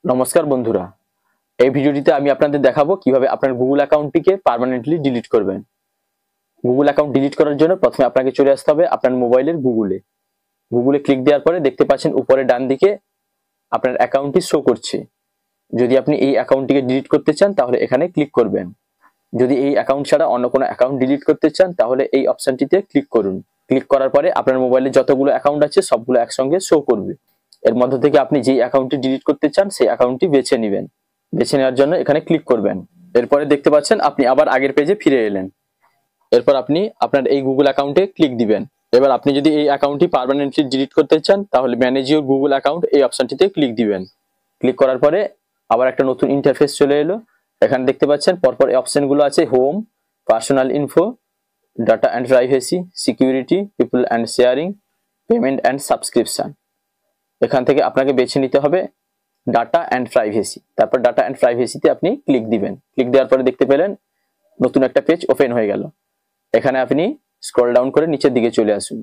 নমস্কার বন্ধুরা, এই ভিডিওটিতে আমি আপনাদের দেখাবো কিভাবে আপনার গুগল অ্যাকাউন্টটিকে পার্মানেন্টলি ডিলিট করবেন। গুগল অ্যাকাউন্ট ডিলিট করার জন্য প্রথমে আপনাকে চলে আসতে হবে আপনার মোবাইলের গুগলে ক্লিক দেওয়ার পরে দেখতে পাচ্ছেন উপরে ডান দিকে আপনার অ্যাকাউন্টটি শো করছে। যদি আপনি এই অ্যাকাউন্টটিকে ডিলিট করতে চান তাহলে এখানে ক্লিক করবেন। যদি এই অ্যাকাউন্ট ছাড়া অন্য কোনো অ্যাকাউন্ট ডিলিট করতে চান তাহলে এই অপশনটিতে ক্লিক করুন। ক্লিক করার পরে আপনার মোবাইলে যতগুলো অ্যাকাউন্ট আছে সবগুলো একসঙ্গে শো করবে। এর মধ্যে থেকে আপনি যেই অ্যাকাউন্টটি ডিলিট করতে চান সেই অ্যাকাউন্টটি বেছে নেবেন। বেছে নেওয়ার জন্য এখানে ক্লিক করবেন। এরপরে দেখতে পাচ্ছেন আপনি আবার আগের পেজে ফিরে এলেন। এরপর আপনি আপনার এই গুগল অ্যাকাউন্টে ক্লিক দিবেন। এবার আপনি যদি এই অ্যাকাউন্টটি পার্মানেন্টলি ডিলিট করতে চান তাহলে ম্যানেজ ইওর গুগল অ্যাকাউন্ট এই অপশনটিতে ক্লিক দিবেন। ক্লিক করার পরে আবার একটা নতুন ইন্টারফেস চলে এলো। এখানে দেখতে পাচ্ছেন পরপর এই অপশনগুলো আছে: home, personal info, data and privacy, security, people and sharing, payment and subscription. এখান থেকে আপনাকে বেছে নিতে হবে ডাটা অ্যান্ড প্রাইভেসি। তারপর ডাটা অ্যান্ড প্রাইভেসিতে আপনি ক্লিক দিবেন। ক্লিক দেওয়ার পরে দেখতে পেলেন নতুন একটা পেজ ওপেন হয়ে গেল। এখানে আপনি স্ক্রল ডাউন করে নিচের দিকে চলে আসুন।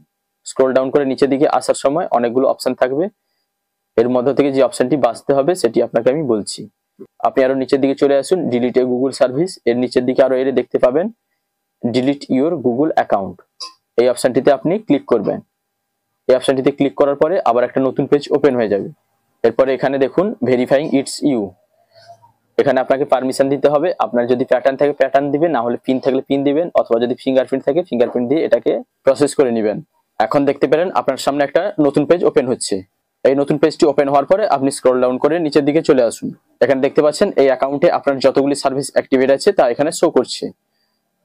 স্ক্রল ডাউন করে নিচের দিকে আসার সময় অনেকগুলো অপশন থাকবে। এর মধ্যে থেকে যে অপশনটি বাছতে হবে সেটি আপনাকে আমি বলছি। আপনি আরো নিচের দিকে চলে আসুন, ডিলিট এ গুগল সার্ভিস। এর নিচের দিকে আরো এর দেখতে পাবেন ডিলিট ইওর গুগল অ্যাকাউন্ট। এই অপশনটিতে আপনি ক্লিক করবেন। এই অপশনটিতে ক্লিক করার পরে আবার একটা নতুন পেজ ওপেন হয়ে যাবে। এরপরে এখানে দেখুন ভেরিফাইং ইটস ইউ। এখানে আপনাকে পারমিশন দিতে হবে। আপনার যদি প্যাটার্ন থাকে প্যাটার্ন দিবেন, না হলে পিন থাকলে পিন দিবেন, অথবা যদি ফিঙ্গারপ্রিন্ট থাকে ফিঙ্গারপ্রিন্ট দিয়ে এটাকে প্রসেস করে নেবেন। এখন দেখতে পেলেন আপনার সামনে একটা নতুন পেজ ওপেন হচ্ছে। এই নতুন পেজটি ওপেন হওয়ার পরে আপনি স্ক্রল ডাউন করে নিচের দিকে চলে আসুন। এখানে দেখতে পাচ্ছেন এই অ্যাকাউন্টে আপনার যতগুলি সার্ভিস অ্যাক্টিভেট আছে তা এখানে শো করছে।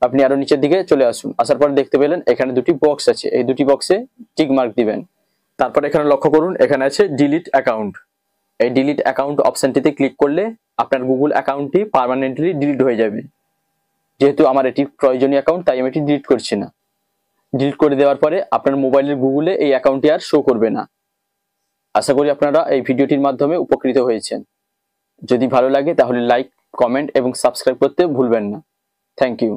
আপনি আরো নিচের দিকে চলে আসুন। আসার পর দেখতে পেলেন এখানে দুটি বক্স আছে। এই দুটি বক্সে টিক মার্ক দিবেন। তারপর এখানে লক্ষ্য করুন এখানে আছে ডিলিট অ্যাকাউন্ট। এই ডিলিট অ্যাকাউন্ট অপশনটিতে ক্লিক করলে আপনার গুগল অ্যাকাউন্টটি পার্মানেন্টলি ডিলিট হয়ে যাবে। যেহেতু আমার এটি প্রয়োজনীয় অ্যাকাউন্ট তাই আমি এটি ডিলিট করছি না। ডিলিট করে দেওয়ার পরে আপনার মোবাইলের গুগলে এই অ্যাকাউন্টটি আর শো করবে না। আশা করি আপনারা এই ভিডিওটির মাধ্যমে উপকৃত হয়েছেন। যদি ভালো লাগে তাহলে লাইক, কমেন্ট এবং সাবস্ক্রাইব করতে ভুলবেন না। Thank you.